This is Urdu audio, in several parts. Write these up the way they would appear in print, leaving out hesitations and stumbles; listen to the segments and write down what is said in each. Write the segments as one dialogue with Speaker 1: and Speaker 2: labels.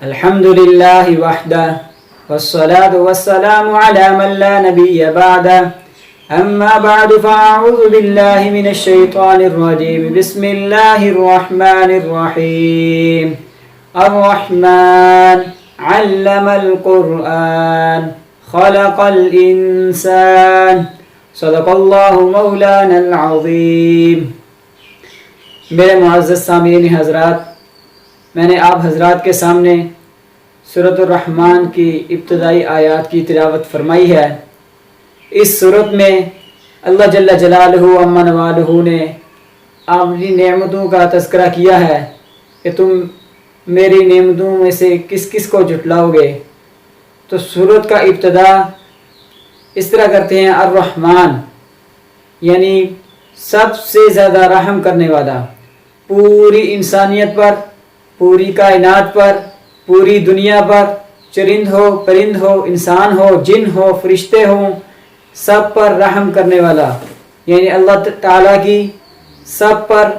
Speaker 1: الحمد لله وحده والصلاة والسلام على من لا نبي بعده أما بعد فأعوذ بالله من الشيطان الرجيم بسم الله الرحمن الرحيم الرحمن علم القرآن خلق الإنسان صدق الله مولانا العظيم. میرے معزز سامعین حضرات، میں نے آپ حضرات کے سامنے سورۃ الرحمن کی ابتدائی آیات کی تلاوت فرمائی ہے. اس سورت میں اللہ جل جلالہ عما نوالہ نے اپنی نعمتوں کا تذکرہ کیا ہے کہ تم میری نعمتوں میں سے کس کس کو جھٹلاؤ گے. تو سورت کا ابتدا اس طرح کرتے ہیں الرحمن، یعنی سب سے زیادہ رحم کرنے والا، پوری انسانیت پر، پوری کائنات پر، پوری دنیا پر، چرند ہو پرند ہو، انسان ہو جن ہو فرشتے ہوں، سب پر رحم کرنے والا. یعنی اللہ تعالیٰ کی سب پر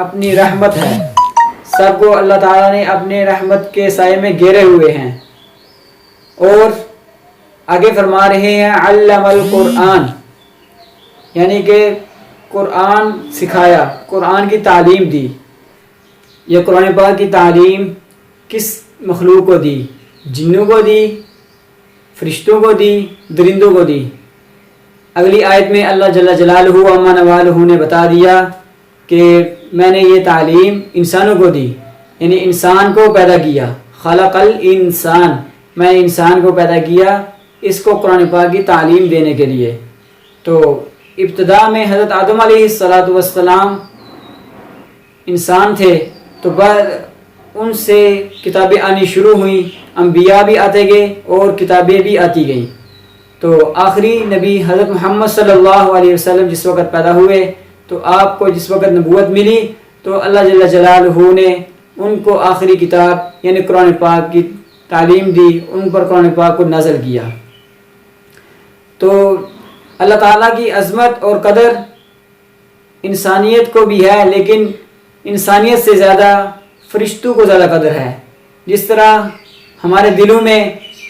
Speaker 1: اپنی رحمت ہے، سب کو اللہ تعالیٰ نے اپنے رحمت کے سائے میں گھیرے ہوئے ہیں. اور آگے فرما رہے ہیں علم القرآن، یعنی کہ قرآن سکھایا، قرآن کی تعلیم دی. یہ قرآن پاک کی تعلیم کس مخلوق کو دی؟ جنوں کو دی، فرشتوں کو دی، درندوں کو دی. اگلی آیت میں اللہ جل جلالہ عما نوالہ نے بتا دیا کہ میں نے یہ تعلیم انسانوں کو دی، یعنی انسان کو پیدا کیا. خلق الانسان، میں نے انسان کو پیدا کیا اس کو قرآن پاک کی تعلیم دینے کے لیے. تو ابتدا میں حضرت آدم علیہ السلام انسان تھے، تو بعد ان سے کتابیں آنی شروع ہوئیں، انبیاء بھی آتے گئے اور کتابیں بھی آتی گئیں. تو آخری نبی حضرت محمد صلی اللہ علیہ وسلم جس وقت پیدا ہوئے، تو آپ کو جس وقت نبوت ملی تو اللہ جل جلالہ نے ان کو آخری کتاب یعنی قرآن پاک کی تعلیم دی، ان پر قرآن پاک کو نازل کیا. تو اللہ تعالیٰ کی عظمت اور قدر انسانیت کو بھی ہے، لیکن انسانیت سے زیادہ فرشتوں کو زیادہ قدر ہے. جس طرح ہمارے دلوں میں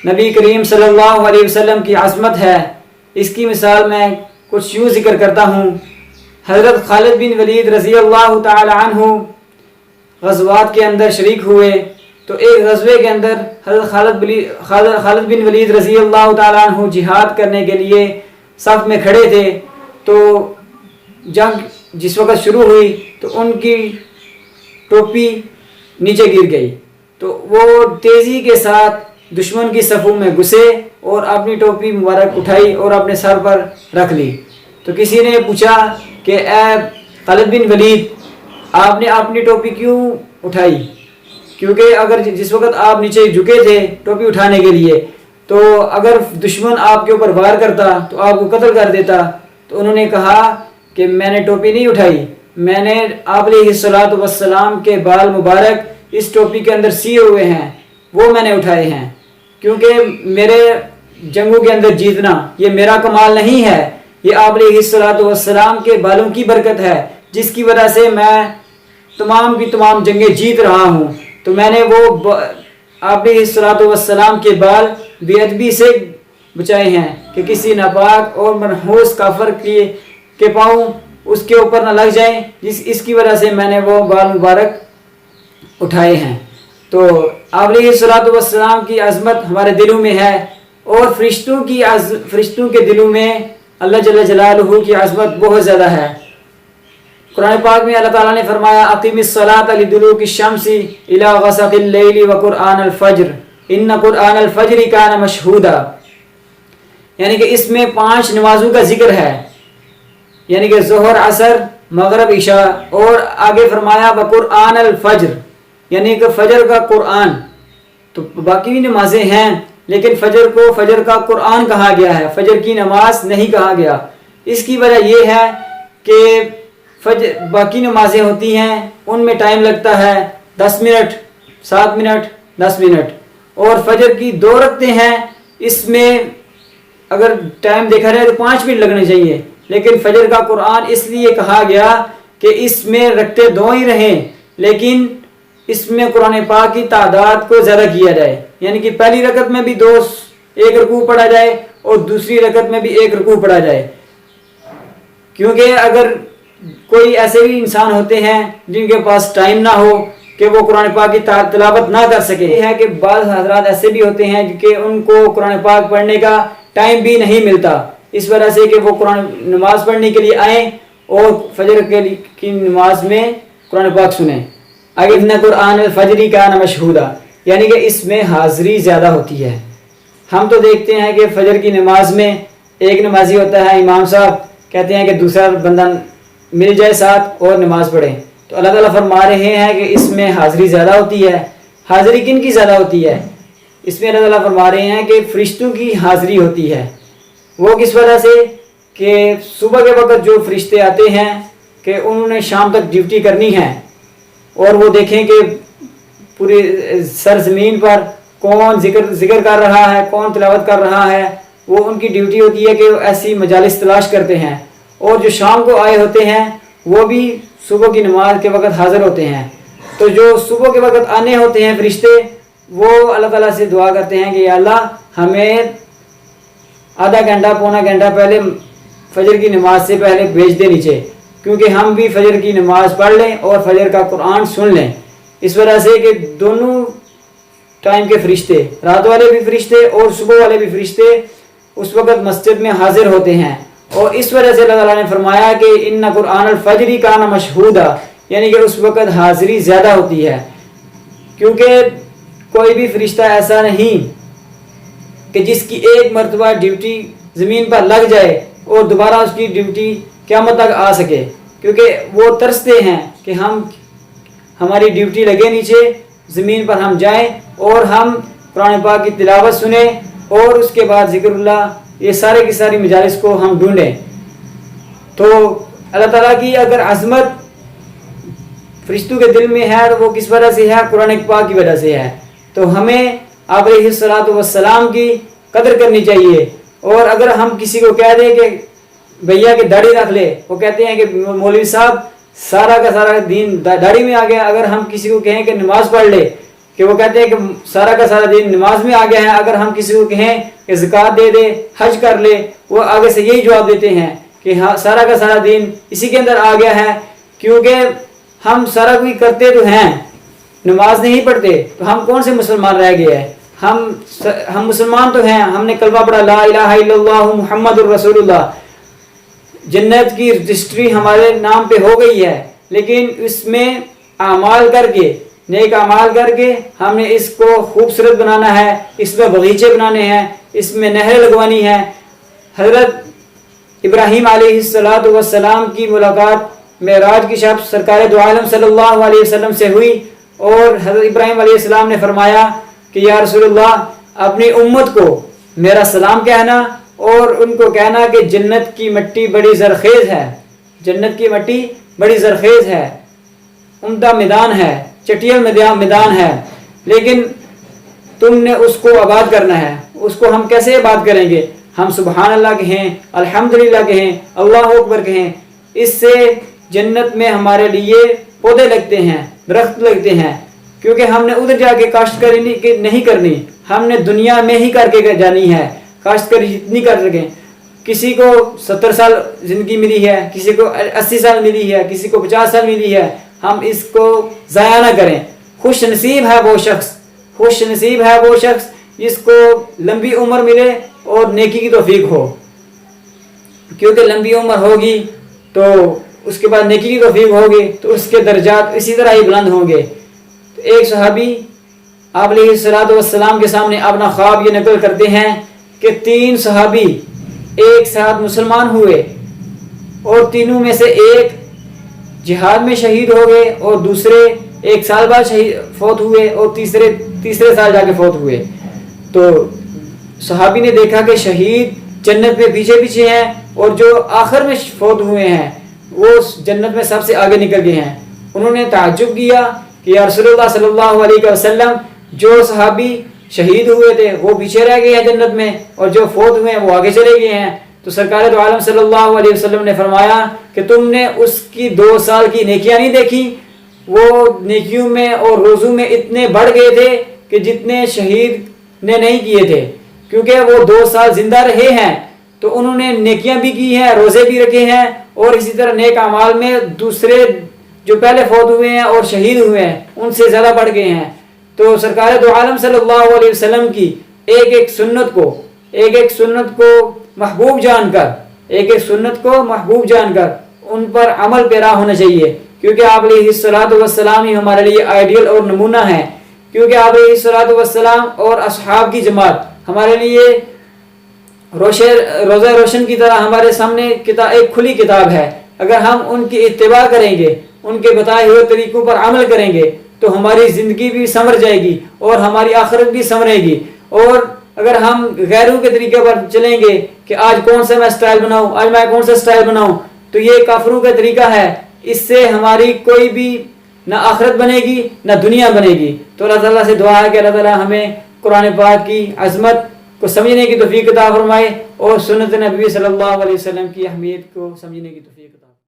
Speaker 1: نبی کریم صلی اللہ علیہ وسلم کی عظمت ہے، اس کی مثال میں کچھ یوں ذکر کرتا ہوں. حضرت خالد بن ولید رضی اللہ تعالی عنہ غزوات کے اندر شریک ہوئے. تو ایک غزوے کے اندر حضرت خالد بن ولید رضی اللہ تعالی عنہ جہاد کرنے کے لیے صف میں کھڑے تھے. تو جنگ جس وقت شروع ہوئی تو ان کی ٹوپی نیچے گر گئی. تو وہ تیزی کے ساتھ دشمن کی صفوں میں گھسے اور اپنی ٹوپی مبارک اٹھائی اور اپنے سر پر رکھ لی. تو کسی نے پوچھا کہ اے خالد بن ولید، آپ نے اپنی ٹوپی کیوں اٹھائی؟ کیونکہ اگر جس وقت آپ نیچے جھکے تھے ٹوپی اٹھانے کے لیے، تو اگر دشمن آپ کے اوپر وار کرتا تو آپ کو قتل کر دیتا. تو انہوں نے کہا کہ میں نے ٹوپی نہیں اٹھائی، میں نے آپ علیہ السلام کے بال مبارک اس ٹوپی کے اندر سیے ہوئے ہیں، وہ میں نے اٹھائے ہیں. کیونکہ میرے جنگوں کے اندر جیتنا یہ میرا کمال نہیں ہے، یہ آپ علیہ السلام کے بالوں کی برکت ہے، جس کی وجہ سے میں تمام کی تمام جنگیں جیت رہا ہوں. تو میں نے وہ آپ علیہ السلام کے بال بے ادبی سے بچائے ہیں کہ کسی ناپاک اور منحوس کافر کے پاؤں اس کے اوپر نہ لگ جائیں، اس کی وجہ سے میں نے وہ بال مبارک اٹھائے ہیں. تو آپ علیہ السلام کی عظمت ہمارے دلوں میں ہے، اور فرشتوں کے دلوں میں اللہ جل جلالہ کی عظمت بہت زیادہ ہے. قرآن پاک میں اللہ تعالیٰ نے فرمایا اقیم الصلاۃ لدلوک الشمس الی غسق اللیل وقرآن الفجر ان قرآن الفجر کان مشہودا. یعنی کہ اس میں 5 نمازوں کا ذکر ہے، یعنی کہ ظہر، عصر، مغرب، عشاء. اور آگے فرمایا وقرآن الفجر، یعنی کہ فجر کا قرآن. تو باقی بھی نمازیں ہیں لیکن فجر کو فجر کا قرآن کہا گیا ہے، فجر کی نماز نہیں کہا گیا. اس کی وجہ یہ ہے کہ باقی نمازیں ہوتی ہیں ان میں ٹائم لگتا ہے 10 منٹ، 7 منٹ، 10 منٹ، اور فجر کی 2 رکعتیں ہیں، اس میں اگر ٹائم دیکھا جائے تو 5 منٹ لگنے چاہیے. لیکن فجر کا قرآن اس لیے کہا گیا کہ اس میں رکعتیں 2 ہی رہیں، لیکن اس میں قرآن پاک کی تعداد کو زیادہ کیا جائے، یعنی کہ پہلی رکعت میں بھی ایک رکوع پڑھا جائے اور دوسری رکعت میں بھی ایک رکوع پڑھا جائے، کیونکہ اگر کوئی ایسے بھی انسان ہوتے ہیں جن کے پاس ٹائم نہ ہو کہ وہ قرآن پاک کی تلاوت نہ کر سکے، یہ ہے کہ بعض حضرات ایسے بھی ہوتے ہیں کہ ان کو قرآن پاک پڑھنے کا ٹائم بھی نہیں ملتا، اس وجہ سے کہ وہ قرآن نماز پڑھنے کے لیے آئیں اور فجر کی نماز میں قرآن پاک سنیں۔ آگے ان قرآن الفجر کان مشہودا، یعنی کہ اس میں حاضری زیادہ ہوتی ہے۔ ہم تو دیکھتے ہیں کہ فجر کی نماز میں ایک نمازی ہوتا ہے، امام صاحب کہتے ہیں کہ دوسرا بندہ مل جائے ساتھ اور نماز پڑھیں، تو اللہ تعالیٰ فرما رہے ہیں کہ اس میں حاضری زیادہ ہوتی ہے۔ حاضری کن کی زیادہ ہوتی ہے؟ اس میں اللہ تعالیٰ فرما رہے ہیں کہ فرشتوں کی حاضری ہوتی ہے۔ وہ کس وجہ سے کہ صبح کے وقت جو فرشتے آتے ہیں کہ انہوں نے شام تک ڈیوٹی کرنی ہے، اور وہ دیکھیں کہ پوری سرزمین پر کون ذکر کر رہا ہے، کون تلاوت کر رہا ہے، وہ ان کی ڈیوٹی ہوتی ہے کہ وہ ایسی مجالس تلاش کرتے ہیں، اور جو شام کو آئے ہوتے ہیں وہ بھی صبح کی نماز کے وقت حاضر ہوتے ہیں۔ تو جو صبح کے وقت آنے ہوتے ہیں فرشتے، وہ اللہ تعالیٰ سے دعا کرتے ہیں کہ یا اللہ ہمیں آدھا گھنٹہ پونا گھنٹہ پہلے فجر کی نماز سے پہلے بھیج دے نیچے، کیونکہ ہم بھی فجر کی نماز پڑھ لیں اور فجر کا قرآن سن لیں۔ اس وجہ سے کہ دونوں ٹائم کے فرشتے، رات والے بھی فرشتے اور صبح والے بھی فرشتے اس وقت مسجد میں حاضر ہوتے ہیں، اور اس وجہ سے اللہ تعالیٰ نے فرمایا کہ ان قرآن الفجر کان مشہودا، یعنی کہ اس وقت حاضری زیادہ ہوتی ہے، کیونکہ کوئی بھی فرشتہ ایسا نہیں کہ جس کی ایک مرتبہ ڈیوٹی زمین پر لگ جائے اور دوبارہ اس کی ڈیوٹی قیامت تک آ سکے، کیونکہ وہ ترستے ہیں کہ ہماری ڈیوٹی لگے نیچے زمین پر، ہم جائیں اور ہم قرآن پاک کی تلاوت سنیں اور اس کے بعد ذکر اللہ، یہ سارے کی ساری مجالس کو ہم ڈھونڈیں۔ تو اللہ تعالیٰ کی اگر عظمت فرشتوں کے دل میں ہے تو وہ کس وجہ سے ہے؟ قرآن پاک کی وجہ سے ہے۔ تو ہمیں آپ علیہ الصلوۃ والسلام کی قدر کرنی چاہیے، اور اگر ہم کسی کو کہہ دیں کہ بھیا کہ داڑھی رکھ لے، وہ کہتے ہیں کہ مولوی صاحب سارا کا سارا دین داڑھی میں آ گیا۔ اگر ہم کسی کو کہیں کہ نماز پڑھ لے، کہ وہ کہتے ہیں کہ سارا کا سارا دین نماز میں آ گیا ہے۔ اگر ہم کسی کو کہیں کہ زکوٰۃ دے دے، حج کر لے، وہ آگے سے یہی جواب دیتے ہیں کہ ہاں سارا کا سارا دین اسی کے اندر آ گیا ہے، کیونکہ ہم سارا کوئی کرتے تو ہیں، نماز نہیں پڑھتے، تو ہم کون سے مسلمان رہ گئے ہیں؟ ہم مسلمان تو ہیں، ہم نے کلمہ پڑھا لا الہ الا اللہ محمد الرسول اللہ، جنت کی رجسٹری ہمارے نام پہ ہو گئی ہے، لیکن اس میں اعمال کر کے، نیک اعمال کر کے ہم نے اس کو خوبصورت بنانا ہے، اس میں باغیچے بنانے ہیں، اس میں نہریں لگوانی ہے۔ حضرت ابراہیم علیہ السلام کی ملاقات معراج کی شب سرکار دو عالم صلی اللہ علیہ وسلم سے ہوئی، اور حضرت ابراہیم علیہ السلام نے فرمایا کہ یا رسول اللہ اپنی امت کو میرا سلام کہنا، اور ان کو کہنا کہ جنت کی مٹی بڑی زرخیز ہے، جنت کی مٹی بڑی زرخیز ہے، عمدہ میدان ہے، چٹیل میدان ہے، لیکن تم نے اس کو آباد کرنا ہے۔ اس کو ہم کیسے آباد کریں گے؟ ہم سبحان اللہ کہیں، الحمدللہ کہیں، اللہ اکبر کہیں، اس سے جنت میں ہمارے لیے پودے لگتے ہیں، درخت لگتے ہیں، کیونکہ ہم نے ادھر جا کے کاشتکاری نہیں کرنی، ہم نے دنیا میں ہی کر کے جانی ہے، کاشتکاری جتنی کر سکیں۔ کسی کو 70 سال زندگی ملی ہے، کسی کو 80 سال ملی ہے، کسی کو 50 سال ملی ہے، ہم اس کو ضائع نہ کریں۔ خوش نصیب ہے وہ شخص، خوش نصیب ہے وہ شخص جس کو لمبی عمر ملے اور نیکی کی توفیق ہو، کیونکہ لمبی عمر ہوگی تو اس کے بعد نیکی کی توفیق ہوگی تو اس کے درجات اسی طرح ہی بلند ہوں گے۔ تو ایک صحابی آپ علیہ الصلوۃ والسلام کے سامنے اپنا خواب یہ نقل کرتے ہیں کہ 3 صحابی ایک ساتھ مسلمان ہوئے، اور تینوں میں سے ایک جہاد میں شہید ہو گئے، اور دوسرے 1 سال بعد فوت ہوئے، اور تیسرے سال جا کے فوت ہوئے۔ تو صحابی نے دیکھا کہ شہید جنت میں پیچھے پیچھے ہیں، اور جو آخر میں فوت ہوئے ہیں وہ جنت میں سب سے آگے نکل گئے ہیں۔ انہوں نے تعجب کیا کہ یا رسول اللہ صلی اللہ علیہ وسلم، جو صحابی شہید ہوئے تھے وہ پیچھے رہ گئے ہیں جنت میں، اور جو فوت ہوئے ہیں وہ آگے چلے گئے ہیں۔ تو سرکار دو عالم صلی اللہ علیہ وسلم نے فرمایا کہ تم نے اس کی 2 سال کی نیکیاں نہیں دیکھی، وہ نیکیوں میں اور روزوں میں اتنے بڑھ گئے تھے کہ جتنے شہید نے نہیں کیے تھے، کیونکہ وہ 2 سال زندہ رہے ہیں تو انہوں نے نیکیاں بھی کی ہیں، روزے بھی رکھے ہیں، اور اسی طرح نیک اعمال میں دوسرے جو پہلے فوت ہوئے ہیں اور شہید ہوئے ہیں ان سے زیادہ بڑھ گئے ہیں۔ تو سرکار دو عالم صلی اللہ علیہ وسلم کی ایک ایک سنت کو محبوب جان کر ان پر عمل پیرا ہونا چاہیے، کیونکہ آپ علیہ الصلوۃ والسلام ہی ہمارے لیے آئیڈیل اور نمونہ ہیں، کیونکہ آپ علیہ الصلوۃ والسلام اور اصحاب کی جماعت ہمارے لیے روزہ روشن کی طرح ہمارے سامنے ایک کھلی کتاب ہے۔ اگر ہم ان کی اتباع کریں گے، ان کے بتائے ہوئے طریقوں پر عمل کریں گے تو ہماری زندگی بھی سنور جائے گی اور ہماری آخرت بھی سنورے گی۔ اور اگر ہم غیروں کے طریقے پر چلیں گے کہ آج کون سا میں سٹائل بناؤں، آج میں کون سا سٹائل بناؤں، تو یہ کافروں کا طریقہ ہے، اس سے ہماری کوئی بھی نہ آخرت بنے گی نہ دنیا بنے گی۔ تو اللہ تعالیٰ سے دعا ہے کہ اللہ تعالیٰ ہمیں قرآن پاک کی عظمت کو سمجھنے کی توفیق عطا فرمائے اور سنت نبی صلی اللہ علیہ وسلم کی اہمیت کو سمجھنے کی توفیق عطا فرمائے۔